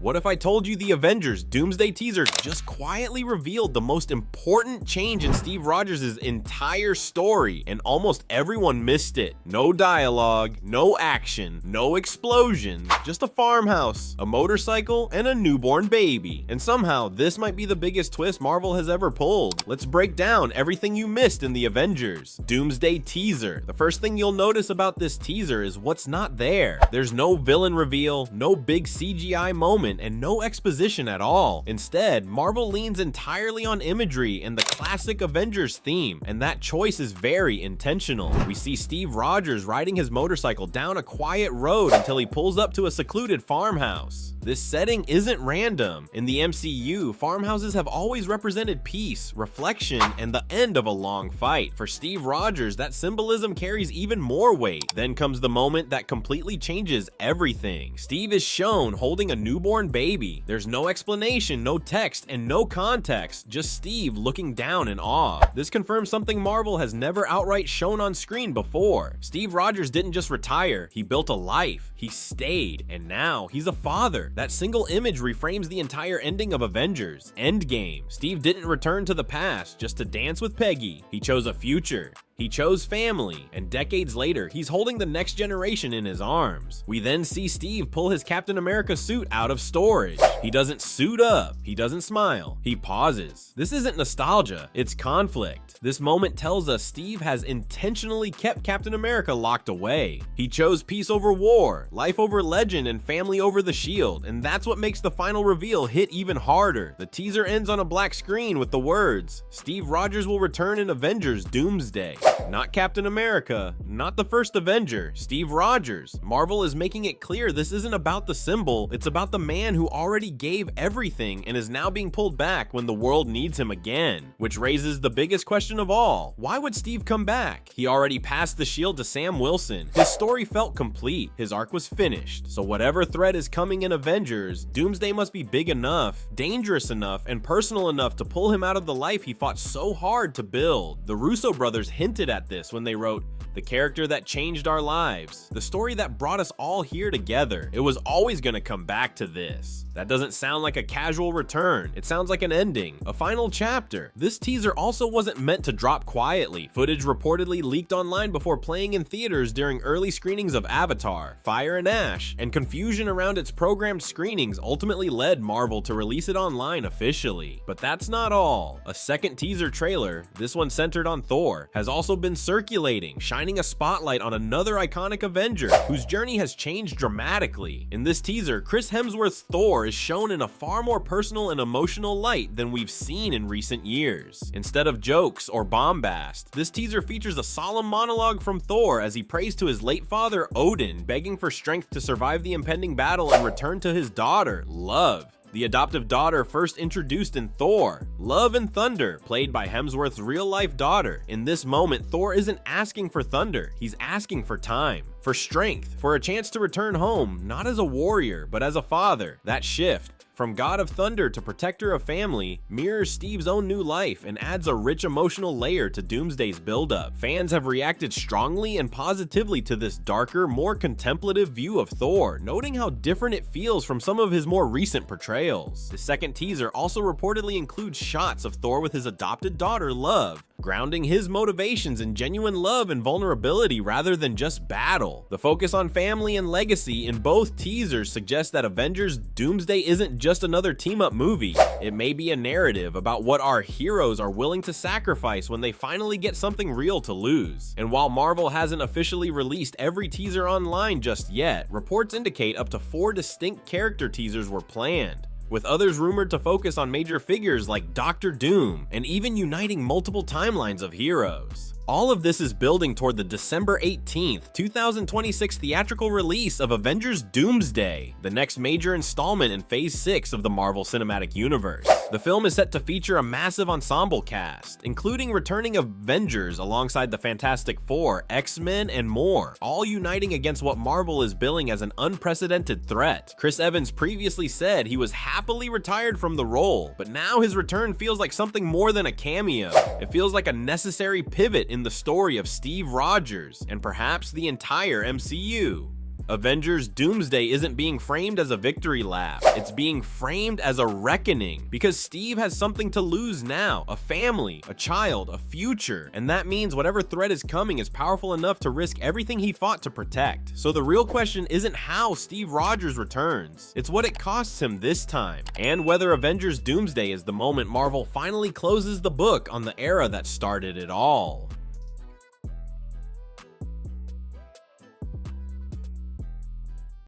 What if I told you the Avengers Doomsday teaser just quietly revealed the most important change in Steve Rogers' entire story, and almost everyone missed it? No dialogue, no action, no explosions, just a farmhouse, a motorcycle, and a newborn baby. And somehow, this might be the biggest twist Marvel has ever pulled. Let's break down everything you missed in the Avengers Doomsday teaser. The first thing you'll notice about this teaser is what's not there. There's no villain reveal, no big CGI moment, and no exposition at all. Instead, Marvel leans entirely on imagery and the classic Avengers theme, and that choice is very intentional. We see Steve Rogers riding his motorcycle down a quiet road until he pulls up to a secluded farmhouse. This setting isn't random. In the MCU, farmhouses have always represented peace, reflection, and the end of a long fight. For Steve Rogers, that symbolism carries even more weight. Then comes the moment that completely changes everything. Steve is shown holding a newborn baby. There's no explanation, no text, and no context, just Steve looking down in awe. This confirms something Marvel has never outright shown on screen before. Steve Rogers didn't just retire, he built a life, he stayed, and now he's a father. That single image reframes the entire ending of Avengers Endgame. Steve didn't return to the past just to dance with Peggy. He chose a future. He chose family, and decades later, he's holding the next generation in his arms. We then see Steve pull his Captain America suit out of storage. He doesn't suit up, he doesn't smile, he pauses. This isn't nostalgia, it's conflict. This moment tells us Steve has intentionally kept Captain America locked away. He chose peace over war, life over legend, and family over the shield, and that's what makes the final reveal hit even harder. The teaser ends on a black screen with the words, "Steve Rogers will return in Avengers Doomsday." Not Captain America, not the first Avenger, Steve Rogers. Marvel is making it clear this isn't about the symbol, it's about the man who already gave everything and is now being pulled back when the world needs him again. Which raises the biggest question of all. Why would Steve come back? He already passed the shield to Sam Wilson. His story felt complete, his arc was finished. So whatever threat is coming in Avengers, Doomsday must be big enough, dangerous enough, and personal enough to pull him out of the life he fought so hard to build. The Russo brothers hinted at this when they wrote, "The character that changed our lives, the story that brought us all here together. It was always gonna come back to this." That doesn't sound like a casual return. It sounds like an ending, a final chapter. This teaser also wasn't meant to drop quietly. Footage reportedly leaked online before playing in theaters during early screenings of Avatar, Fire and Ash, and confusion around its programmed screenings ultimately led Marvel to release it online officially. But that's not all. A second teaser trailer, this one centered on Thor, has also been circulating, shining a spotlight on another iconic Avenger whose journey has changed dramatically. In this teaser, Chris Hemsworth's Thor is shown in a far more personal and emotional light than we've seen in recent years. Instead of jokes or bombast, this teaser features a solemn monologue from Thor as he prays to his late father Odin, begging for strength to survive the impending battle and return to his daughter, Love. The adoptive daughter first introduced in Thor, Love and Thunder, played by Hemsworth's real-life daughter. In this moment, Thor isn't asking for thunder, he's asking for time, for strength, for a chance to return home, not as a warrior, but as a father. That shift, from God of Thunder to protector of family, mirrors Steve's own new life and adds a rich emotional layer to Doomsday's buildup. Fans have reacted strongly and positively to this darker, more contemplative view of Thor, noting how different it feels from some of his more recent portrayals. The second teaser also reportedly includes shots of Thor with his adopted daughter, Love, grounding his motivations in genuine love and vulnerability rather than just battle. The focus on family and legacy in both teasers suggests that Avengers Doomsday isn't just another team-up movie. It may be a narrative about what our heroes are willing to sacrifice when they finally get something real to lose. And while Marvel hasn't officially released every teaser online just yet, reports indicate up to 4 distinct character teasers were planned, with others rumored to focus on major figures like Doctor Doom, and even uniting multiple timelines of heroes. All of this is building toward the December 18th, 2026 theatrical release of Avengers Doomsday, the next major installment in Phase 6 of the Marvel Cinematic Universe. The film is set to feature a massive ensemble cast, including returning Avengers alongside the Fantastic Four, X-Men, and more, all uniting against what Marvel is billing as an unprecedented threat. Chris Evans previously said he was happily retired from the role, but now his return feels like something more than a cameo. It feels like a necessary pivot in the story of Steve Rogers, and perhaps the entire MCU. Avengers Doomsday isn't being framed as a victory lap. It's being framed as a reckoning, because Steve has something to lose now, a family, a child, a future, and that means whatever threat is coming is powerful enough to risk everything he fought to protect. So the real question isn't how Steve Rogers returns, it's what it costs him this time, and whether Avengers Doomsday is the moment Marvel finally closes the book on the era that started it all.